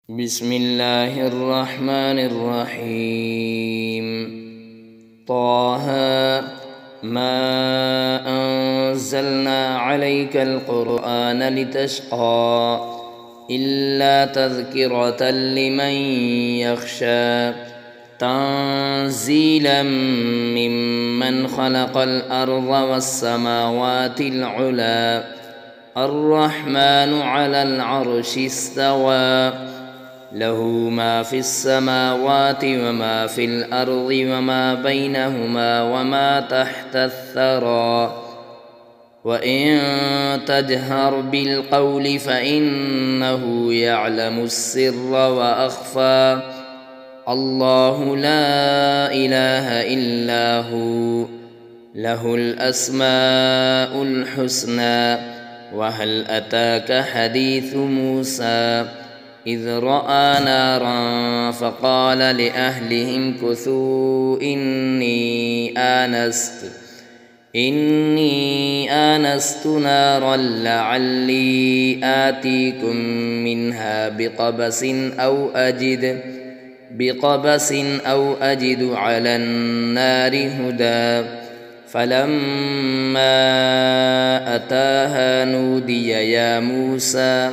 بسم الله الرحمن الرحيم. طه ما أنزلنا عليك القرآن لتشقى إلا تذكرة لمن يخشى تنزيلا ممن خلق الأرض والسماوات العلى الرحمن على العرش استوى له ما في السماوات وما في الأرض وما بينهما وما تحت الثرى وإن تجهر بالقول فإنه يعلم السر وأخفى الله لا إله إلا هو له الأسماء الحسنى. وهل أتاك حديث موسى إذ رأى نارا فقال لأهلهم كثوا إني آنست نارا لعلي آتيكم منها بقبس أو أجد على النار هدى فلما أتاها نودي يا موسى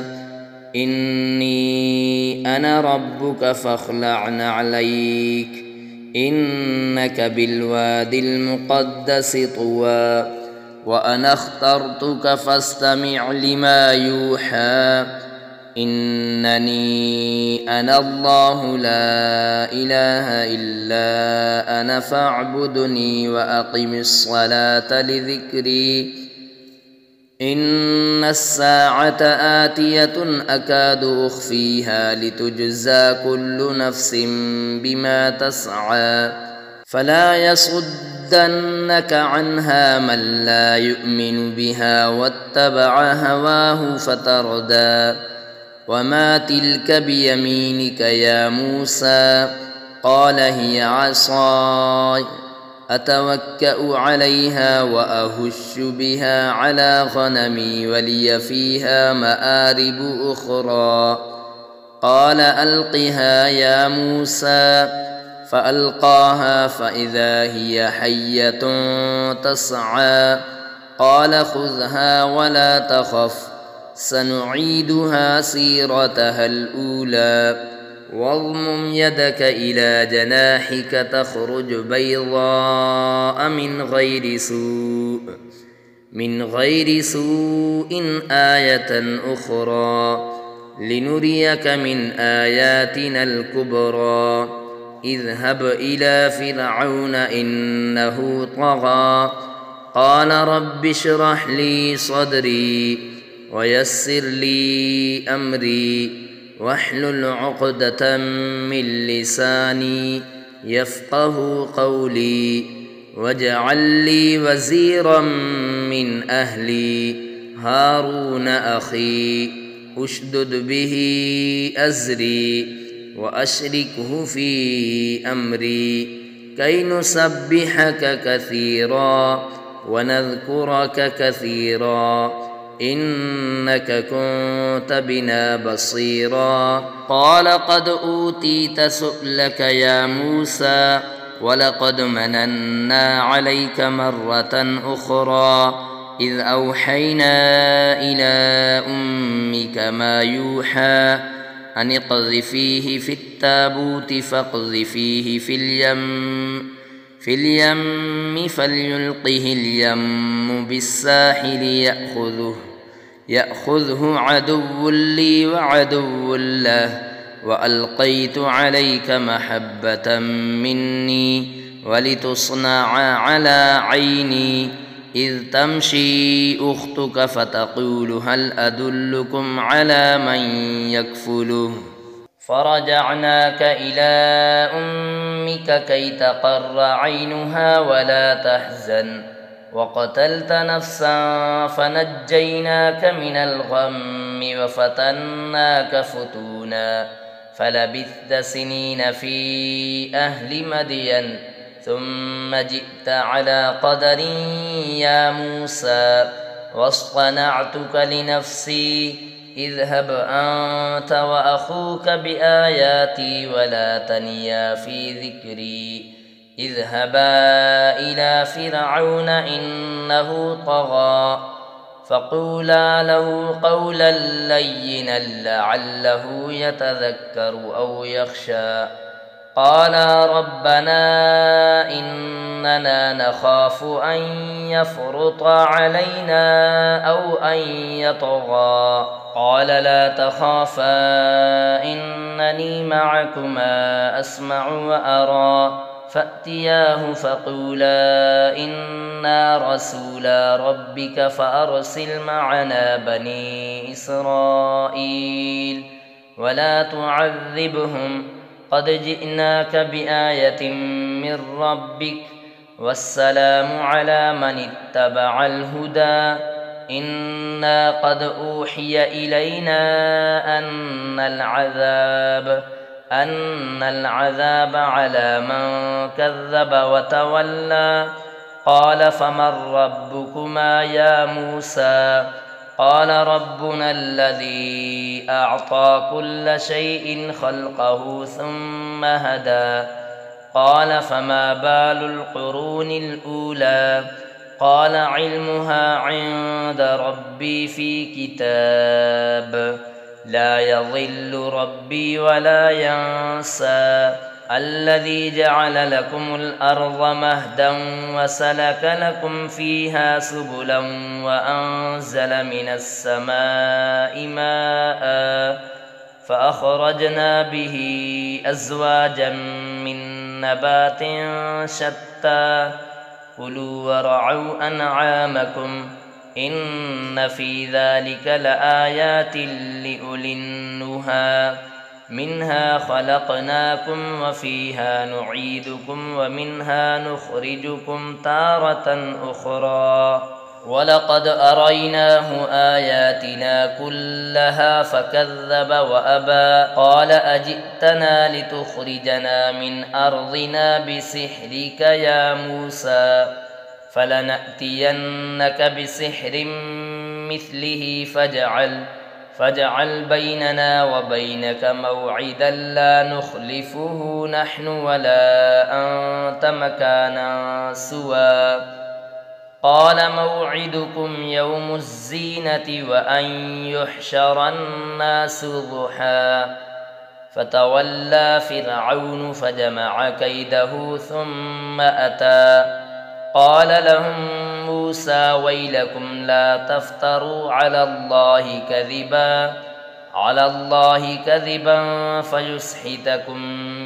إني أنا ربك فاخلع نعليك إنك بالوادي المقدس طوى وأنا اخترتك فاستمع لما يوحى إنني أنا الله لا إله إلا أنا فاعبدني وأقم الصلاة لذكري إن الساعة آتية أكاد أخفيها لتجزى كل نفس بما تسعى فلا يصدنك عنها من لا يؤمن بها واتبع هواه فتردى وما تلك بيمينك يا موسى قال هي عصاي أتوكأ عليها وأهش بها على غنمي ولي فيها مآرب أخرى قال ألقها يا موسى فألقاها فإذا هي حية تسعى قال خذها ولا تخف سنعيدها سيرتها الأولى واضمم يدك إلى جناحك تخرج بيضاء من غير سوء آية أخرى لنريك من آياتنا الكبرى اذهب إلى فرعون إنه طغى قال رب اشرح لي صدري ويسر لي أمري واحلل عقدة من لساني يفقه قولي واجعل لي وزيرا من أهلي هارون أخي أشدد به أزري وأشركه في أمري كي نسبحك كثيرا ونذكرك كثيرا إنك كنت بنا بصيرا قال قد أوتيت سؤلك يا موسى ولقد مننا عليك مرة أخرى إذ أوحينا إلى أمك ما يوحى أن اقذفيه في التابوت فاقذفيه في اليم فليلقه اليم بالساحل يأخذه عدو لي وعدو له وألقيت عليك محبة مني ولتصنع على عيني إذ تمشي أختك فتقول هل أدلكم على من يكفله فرجعناك إلى أمك كي تقر عينها ولا تحزن وقتلت نفسا فنجيناك من الغم وفتناك فتونا فلبثت سنين في أهل مدين ثم جئت على قدر يا موسى واصطنعتك لنفسي اذهب أنت وأخوك بآياتي ولا تنيا في ذكري اذهبا إلى فرعون إنه طغى فقولا له قولا لينا لعله يتذكر أو يخشى قالا ربنا إننا نخاف أن يفرط علينا أو أن يطغى قال لا تخافا إنني معكما أسمع وأرى فأتياه فقولا إنا رسولا ربك فأرسل معنا بني إسرائيل ولا تعذبهم قد جئناك بآية من ربك والسلام على من اتبع الهدى إنا قد أوحي إلينا أن العذاب على من كذب وتولى قال فمن ربكما يا موسى قال ربنا الذي أعطى كل شيء خلقه ثم هدى قال فما بال القرون الأولى قال علمها عند ربي في كتاب لا يضل ربي ولا ينسى الذي جعل لكم الأرض مهدا وسلك لكم فيها سبلا وأنزل من السماء ماء فأخرجنا به أزواجا من نبات شتى كلوا ورعوا أنعامكم إن في ذلك لآيات لأولي النهى منها خلقناكم وفيها نعيدكم ومنها نخرجكم تارة أخرى ولقد أريناه آياتنا كلها فكذب وأبى قال أجئتنا لتخرجنا من أرضنا بسحرك يا موسى فلنأتينك بسحر مثله فاجعل بيننا وبينك موعدا لا نخلفه نحن ولا أنت مكانا سوى قال موعدكم يوم الزينة وأن يحشر الناس ضحى فتولى فرعون فجمع كيده ثم أتى قال لهم موسى ويلكم لا تفتروا على الله كذبا فيسحتكم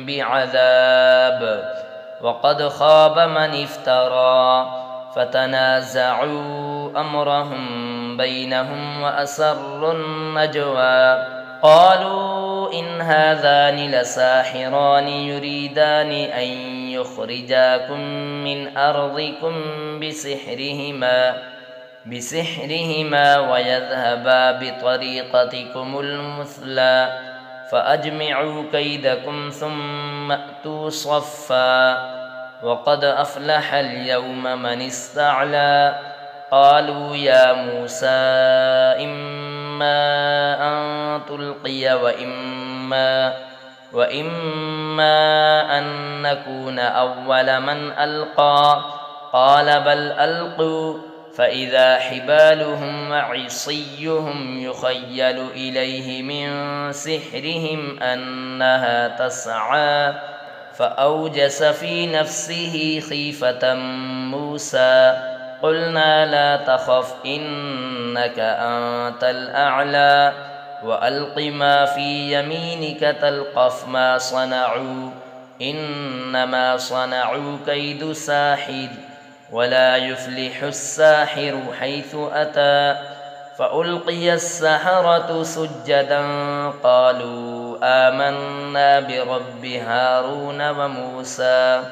بعذاب وقد خاب من افترى فتنازعوا أمرهم بينهم وأسروا النجوى قالوا إن هذان لساحران يريدان أن يخرجاكم من أرضكم بسحرهما ويذهبا بطريقتكم المثلى فأجمعوا كيدكم ثم أتوا صفا وقد أفلح اليوم من استعلى قالوا يا موسى إما أن تلقي وإما أن نكون أول من ألقى قال بل ألقوا فإذا حبالهم وعصيهم يخيل إليه من سحرهم أنها تسعى فأوجس في نفسه خيفة موسى قلنا لا تخف إنك أنت الأعلى وألق ما في يمينك تلقف ما صنعوا إنما صنعوا كيد ساحر ولا يفلح الساحر حيث أتى فألقي السحرة سجدا قالوا آمنا برب هارون وموسى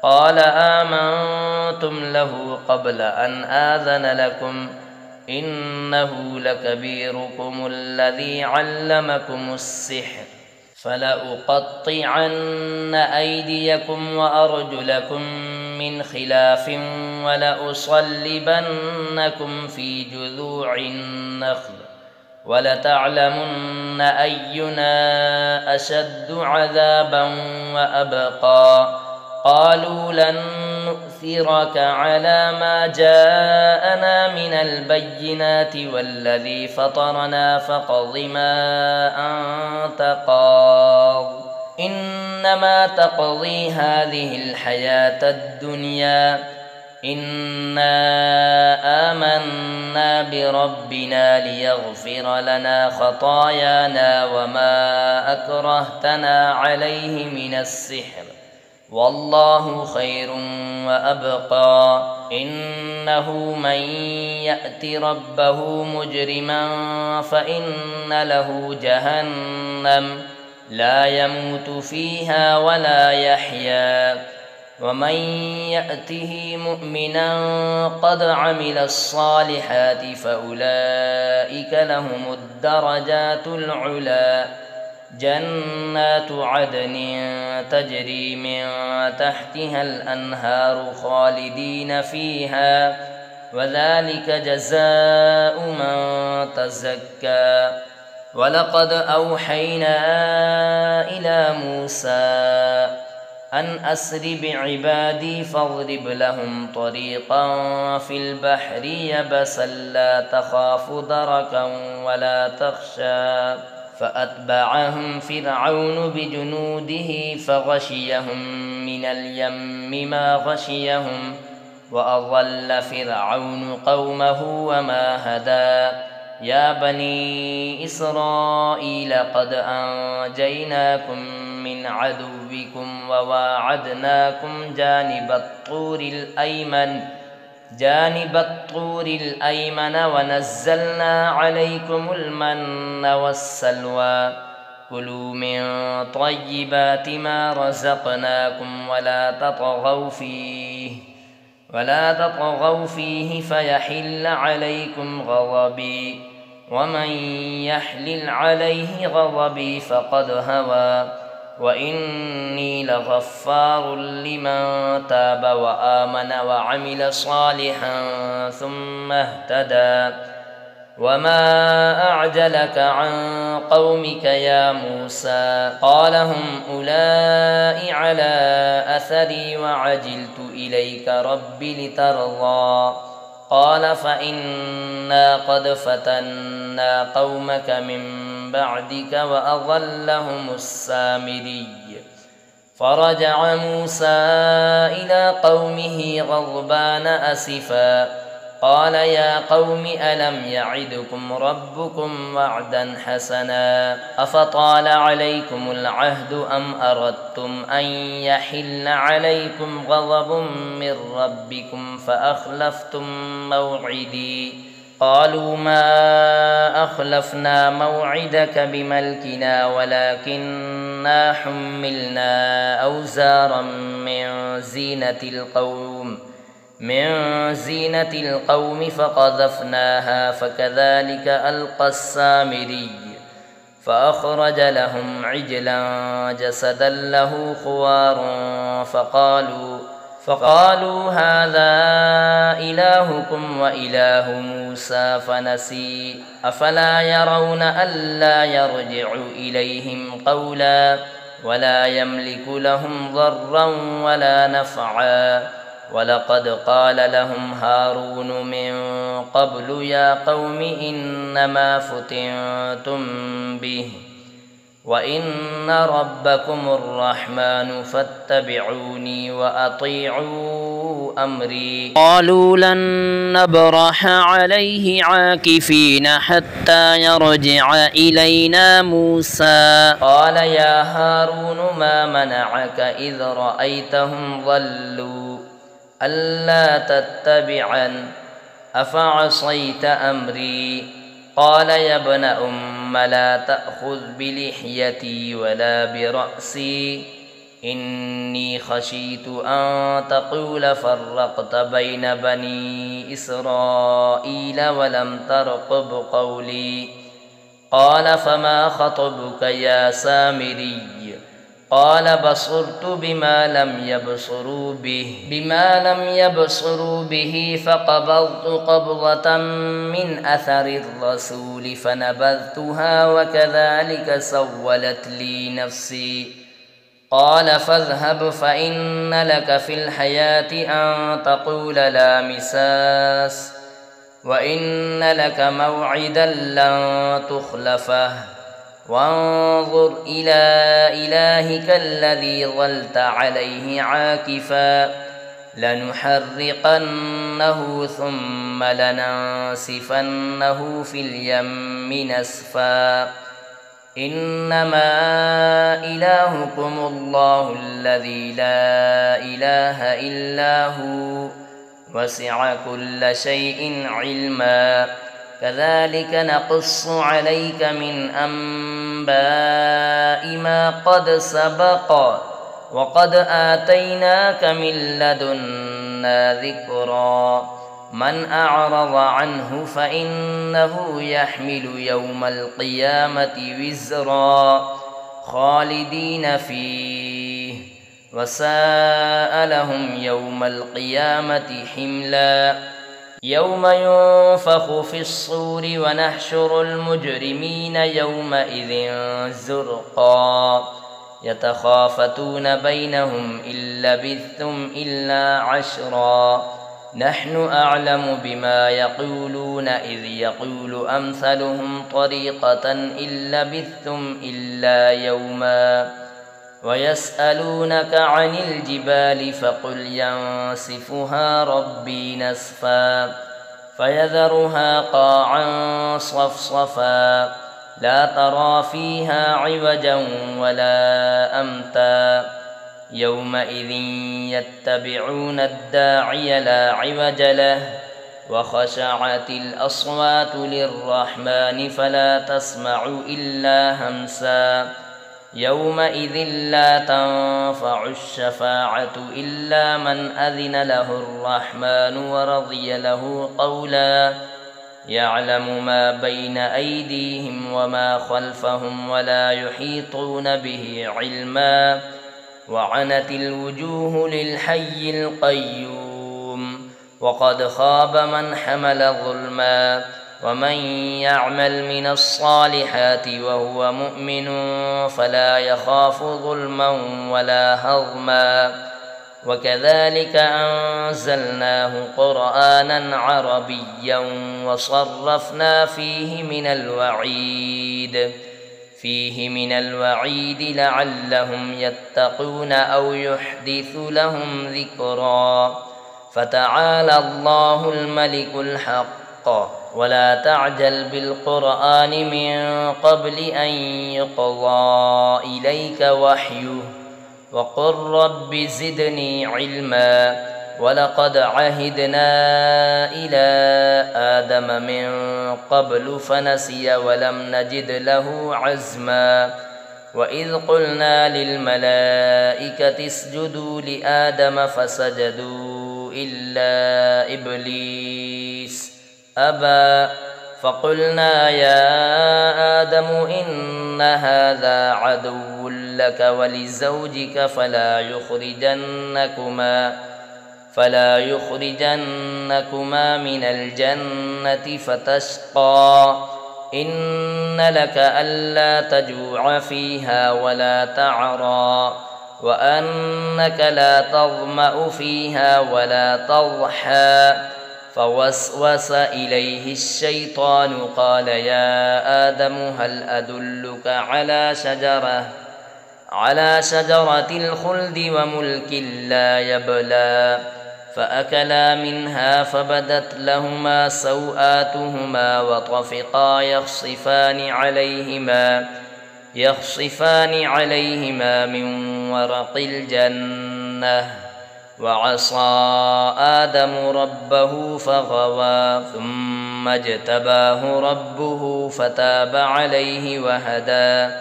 قال آمنتم له قبل أن آذن لكم إنه لكبيركم الذي علمكم السحر فلأقطعن أيديكم وأرجلكم من خلاف ولأصلبنكم في جذوع النخل ولتعلمن أينا أشد عذابا وأبقى قالوا لن نؤثرك على ما جاءنا من البينات والذي فطرنا فاقض ما أنت قاض إنما تقضي هذه الحياة الدنيا إنا آمنا بربنا ليغفر لنا خطايانا وما أكرهتنا عليه من السحر والله خير وأبقى إنه من يأت ربه مجرما فإن له جهنم لا يموت فيها ولا يحيا ومن يأته مؤمنا قد عمل الصالحات فأولئك لهم الدرجات العلى جنات عدن تجري من تحتها الأنهار خالدين فيها وذلك جزاء من تزكى ولقد أوحينا إلى موسى أن أسر بعبادي فاضرب لهم طريقا في البحر يبسا لا تخاف دركا ولا تخشى فأتبعهم فرعون بجنوده فغشيهم من اليم ما غشيهم وأضل فرعون قومه وما هدى يا بني إسرائيل قد أنجيناكم من عدوكم وواعدناكم جانب الطور الأيمن ونزلنا عليكم المن والسلوى كلوا من طيبات ما رزقناكم ولا تطغوا فيه فيحل عليكم غضبي ومن يحلل عليه غضبي فقد هوى وإني لغفار لمن تاب وآمن وعمل صالحا ثم اهتدى وما أعجلك عن قومك يا موسى قال هم أولئك على أثري وعجلت إليك رب لترضى قال فإنا قد فتنا قومك من بعدك وأضلهم السامري فرجع موسى إلى قومه غضبان أسفا قال يا قوم ألم يعدكم ربكم وعدا حسنا أفطال عليكم العهد أم أردتم أن يحل عليكم غضب من ربكم فأخلفتم موعدي قالوا ما أخلفنا موعدك بملكنا ولكننا حملنا أوزارا من زينة القوم فقذفناها فكذلك ألقى السامري فأخرج لهم عجلا جسدا له خوار فقالوا هذا إلهكم وإله موسى فنسي أفلا يرون ألا يرجع إليهم قولا ولا يملك لهم ضرا ولا نفعا ولقد قال لهم هارون من قبل يا قوم إنما فتنتم به وإن ربكم الرحمن فاتبعوني وأطيعوا أمري قالوا لن نبرح عليه عاكفين حتى يرجع إلينا موسى قال يا هارون ما منعك إذ رأيتهم ضلوا ألا تتبعن أفعصيت أمري قال يا ابن أم لا تأخذ بلحيتي ولا برأسي إني خشيت أن تقول فرقت بين بني إسرائيل ولم ترقب قولي قال فما خطبك يا سامري قال بصرت بما لم يبصروا به فقبضت قبضة من أثر الرسول فنبذتها وكذلك سولت لي نفسي. قال فاذهب فإن لك في الحياة أن تقول لا مساس وإن لك موعدا لن تخلفه وانظر إلى إلهك الذي ظلت عليه عاكفا لنحرقنه ثم لننسفنه في اليم نسفا. إنما إلهكم الله الذي لا إله إلا هو وسع كل شيء علما. كذلك نقص عليك من أنباء ما قد سبق وقد آتيناك من لدنا ذكرا. من أعرض عنه فإنه يحمل يوم القيامة وزرا خالدين فيه وساء لهم يوم القيامة حملا. يوم ينفخ في الصور ونحشر المجرمين يومئذ زرقا يتخافتون بينهم إن لبثتم إلا عشرا نحن أعلم بما يقولون إذ يقول أمثلهم طريقة إن لبثتم إلا يوما. ويسألونك عن الجبال فقل ينسفها ربي نسفا فيذرها قاعا صفصفا لا ترى فيها عوجا ولا أمتا. يومئذ يتبعون الداعي لا عوج له وخشعت الأصوات للرحمن فلا تسمع إلا همسا. يومئذ لا تنفع الشفاعة إلا من أذن له الرحمن ورضي له قولا. يعلم ما بين أيديهم وما خلفهم ولا يحيطون به علما. وعنت الوجوه للحي القيوم وقد خاب من حمل ظلما. ومن يعمل من الصالحات وهو مؤمن فلا يخاف ظلما ولا هضما. وكذلك أنزلناه قرآنا عربيا وصرفنا فيه من الوعيد لعلهم يتقون أو يحدث لهم ذكرا. فتعالى الله الملك الحق ولا تعجل بالقرآن من قبل أن يقضى إليك وحيه وقل رب زدني علما. ولقد عهدنا إلى آدم من قبل فنسي ولم نجد له عزما. وإذ قلنا للملائكة اسجدوا لآدم فسجدوا إلا إبليس أبى فقلنا يا آدم إن هذا عدو لك ولزوجك فلا يخرجنكما من الجنة فتشقى. إن لك ألا تجوع فيها ولا تعرى وأنك لا تظمأ فيها ولا تضحى. فوسوس إليه الشيطان قال يا آدم هل أدلك على شجرة الخلد وملك لا يبلى. فأكلا منها فبدت لهما سوآتهما وطفقا يخصفان عليهما من ورق الجنة. وعصى آدم ربه فغوى ثم اجتباه ربه فتاب عليه وهدى.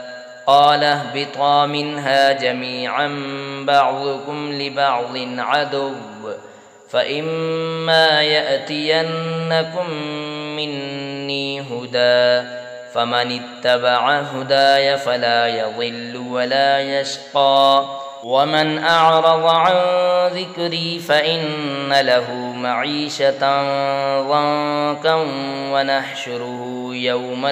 قال اهبطا منها جميعا بعضكم لبعض عدو فإما يأتينكم مني هدى فمن اتبع هداي فلا يضل ولا يشقى ومن أعرض عن ذكري فإن له معيشة ضنكا ونحشره يوم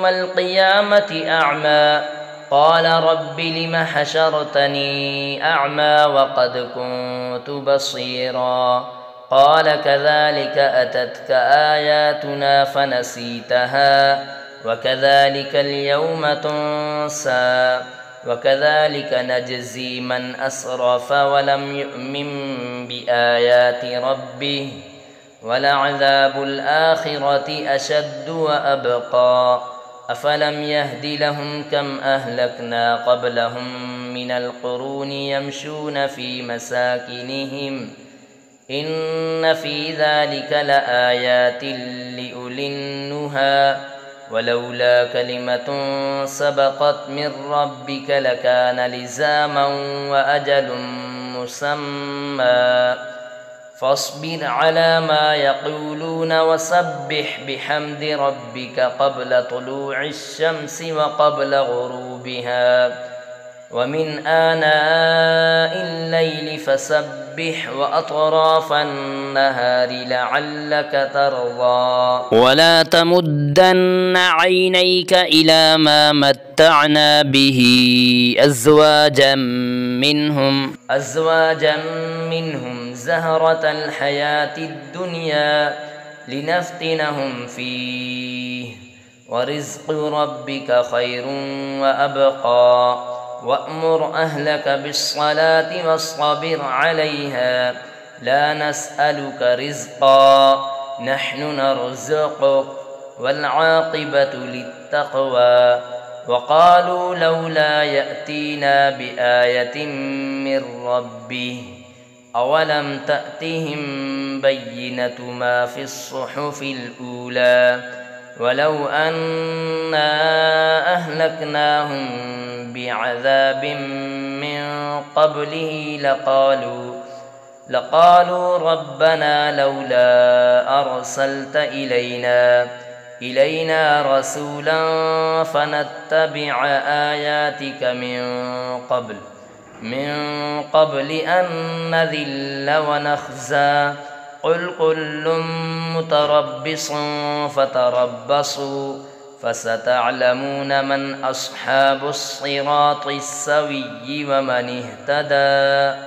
القيامة أعمى قال رب لم حشرتني أعمى وقد كنت بصيرا قال كذلك أتتك آياتنا فنسيتها وكذلك اليوم تنسى وكذلك نجزي من أسرف ولم يؤمن بآيات ربه ولعذاب الآخرة أشد وأبقى أفلم يهد لهم كم أهلكنا قبلهم من القرون يمشون في مساكنهم إن في ذلك لآيات لأولي النهى ولولا كلمة سبقت من ربك لكان لزاما وأجل مسمى فاصبر على ما يقولون وسبح بحمد ربك قبل طلوع الشمس وقبل غروبها ومن آناء الليل فسبح وأطراف النهار لعلك ترضى ولا تمدن عينيك إلى ما متعنا به أزواجا منهم زهرة الحياة الدنيا لنفتنهم فيه ورزق ربك خير وأبقى وأمر أهلك بالصلاة واصطبر عليها لا نسألك رزقا نحن نرزقك والعاقبة للتقوى وقالوا لولا يأتينا بآية من ربه أولم تأتهم بينة ما في الصحف الأولى ولو أنا أهلكناهم بعذاب من قبله لقالوا ربنا لولا أرسلت إلينا رسولا فنتبع آياتك من قبل أن نذل ونخزى قل كل متربص فتربصوا فستعلمون من أصحاب الصراط السوي ومن اهتدى